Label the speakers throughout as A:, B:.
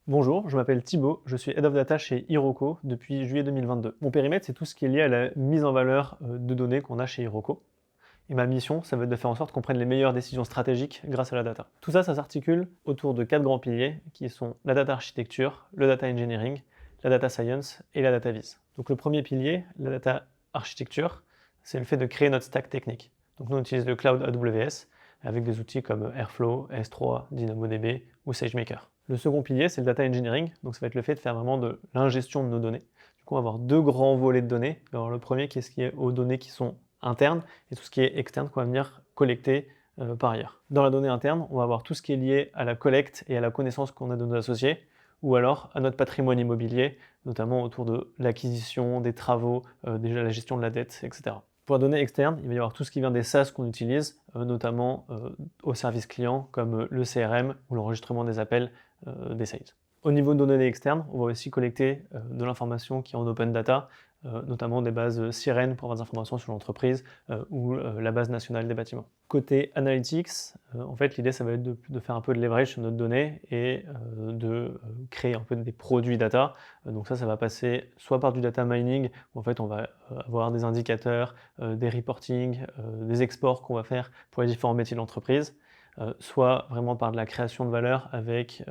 A: Bonjour, je m'appelle Thibaut, je suis Head of Data chez Iroko depuis juillet 2022. Mon périmètre, c'est tout ce qui est lié à la mise en valeur de données qu'on a chez Iroko. Et ma mission, ça va être de faire en sorte qu'on prenne les meilleures décisions stratégiques grâce à la data. Tout ça, ça s'articule autour de 4 grands piliers qui sont la data architecture, le data engineering, la data science et la data vis. Donc le premier pilier, la data architecture, c'est le fait de créer notre stack technique. Donc nous, on utilise le cloud AWS avec des outils comme Airflow, S3, DynamoDB ou SageMaker. Le second pilier, c'est le data engineering, donc ça va être le fait de faire vraiment de l'ingestion de nos données. Du coup, on va avoir deux grands volets de données. Alors, le premier, qui est ce qui est aux données qui sont internes, et tout ce qui est externe qu'on va venir collecter par ailleurs. Dans la donnée interne, on va avoir tout ce qui est lié à la collecte et à la connaissance qu'on a de nos associés, ou alors à notre patrimoine immobilier, notamment autour de l'acquisition, des travaux, déjà la gestion de la dette, etc. Pour la donnée externe, il va y avoir tout ce qui vient des SaaS qu'on utilise, notamment au service client, comme le CRM ou l'enregistrement des appels des sales. Au niveau de données externes, on va aussi collecter de l'information qui est en open data, notamment des bases Sirène pour avoir des informations sur l'entreprise ou la base nationale des bâtiments. Côté analytics, en fait, l'idée, ça va être de faire un peu de leverage sur notre donnée et de créer un peu des produits data. Donc ça va passer soit par du data mining, où en fait, on va avoir des indicateurs, des reporting, des exports qu'on va faire pour les différents métiers de l'entreprise, soit vraiment par de la création de valeur avec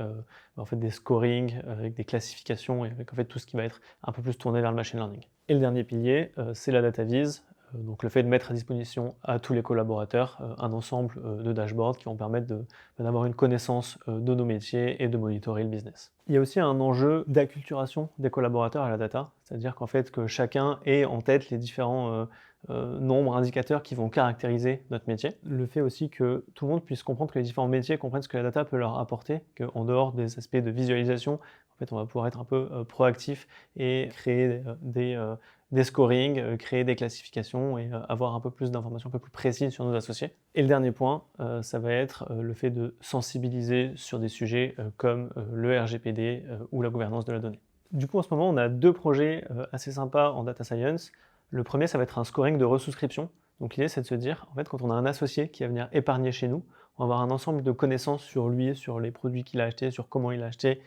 A: en fait, des scoring, avec des classifications et avec en fait, tout ce qui va être un peu plus tourné vers le machine learning. Et le dernier pilier, c'est la data vise, donc le fait de mettre à disposition à tous les collaborateurs un ensemble de dashboards qui vont permettre d'avoir une connaissance de nos métiers et de monitorer le business. Il y a aussi un enjeu d'acculturation des collaborateurs à la data, c'est-à-dire qu'en fait que chacun ait en tête les différents nombres, indicateurs qui vont caractériser notre métier. Le fait aussi que tout le monde puisse comprendre que les différents métiers comprennent ce que la data peut leur apporter, qu'en dehors des aspects de visualisation, en fait, on va pouvoir être un peu proactif et créer des scorings, créer des classifications et avoir un peu plus d'informations un peu plus précises sur nos associés. Et le dernier point, ça va être le fait de sensibiliser sur des sujets comme le RGPD ou la gouvernance de la donnée. Du coup, en ce moment, on a deux projets assez sympas en data science. Le premier, ça va être un scoring de resouscription. Donc l'idée, c'est de se dire, en fait, quand on a un associé qui va venir épargner chez nous, on va avoir un ensemble de connaissances sur lui, sur les produits qu'il a achetés, sur comment il a acheté,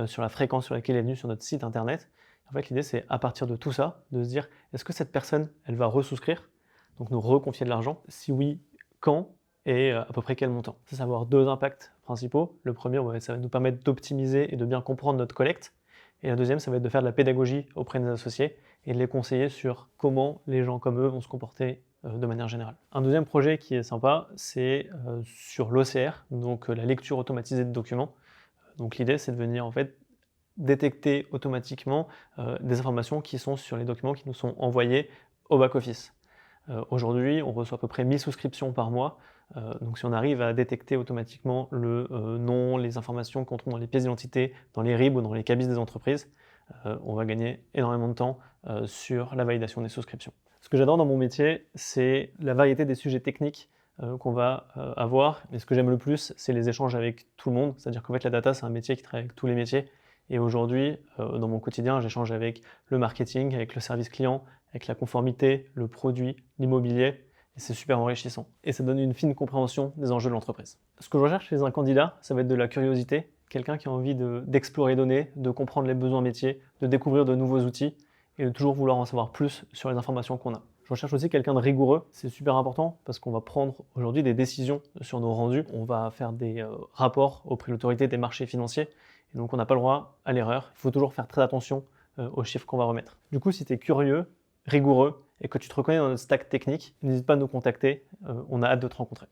A: sur la fréquence sur laquelle il est venu sur notre site internet. En fait, l'idée, c'est à partir de tout ça, de se dire, est-ce que cette personne, elle va resouscrire, donc nous reconfier de l'argent? Si oui, quand et à peu près quel montant? Ça va avoir deux impacts principaux. Le premier, ça va nous permettre d'optimiser et de bien comprendre notre collecte. Et la deuxième, ça va être de faire de la pédagogie auprès des associés et de les conseiller sur comment les gens comme eux vont se comporter de manière générale. Un deuxième projet qui est sympa, c'est sur l'OCR, donc la lecture automatisée de documents. Donc l'idée, c'est de venir en fait détecter automatiquement des informations qui sont sur les documents qui nous sont envoyés au back-office. Aujourd'hui, on reçoit à peu près 1000 souscriptions par mois. Donc si on arrive à détecter automatiquement le nom, les informations qu'on trouve dans les pièces d'identité, dans les RIB ou dans les cabis des entreprises, on va gagner énormément de temps sur la validation des souscriptions. Ce que j'adore dans mon métier, c'est la variété des sujets techniques qu'on va avoir. Et ce que j'aime le plus, c'est les échanges avec tout le monde. C'est-à-dire qu'en fait, la data, c'est un métier qui travaille avec tous les métiers. Et aujourd'hui, dans mon quotidien, j'échange avec le marketing, avec le service client, avec la conformité, le produit, l'immobilier, et c'est super enrichissant. Et ça donne une fine compréhension des enjeux de l'entreprise. Ce que je recherche chez un candidat, ça va être de la curiosité, quelqu'un qui a envie d'explorer les données, de comprendre les besoins métiers, de découvrir de nouveaux outils, et de toujours vouloir en savoir plus sur les informations qu'on a. Je recherche aussi quelqu'un de rigoureux, c'est super important parce qu'on va prendre aujourd'hui des décisions sur nos rendus, on va faire des rapports auprès de l'autorité des marchés financiers, et donc on n'a pas le droit à l'erreur, il faut toujours faire très attention aux chiffres qu'on va remettre. Du coup, si tu es curieux, rigoureux et que tu te reconnais dans notre stack technique, n'hésite pas à nous contacter, on a hâte de te rencontrer.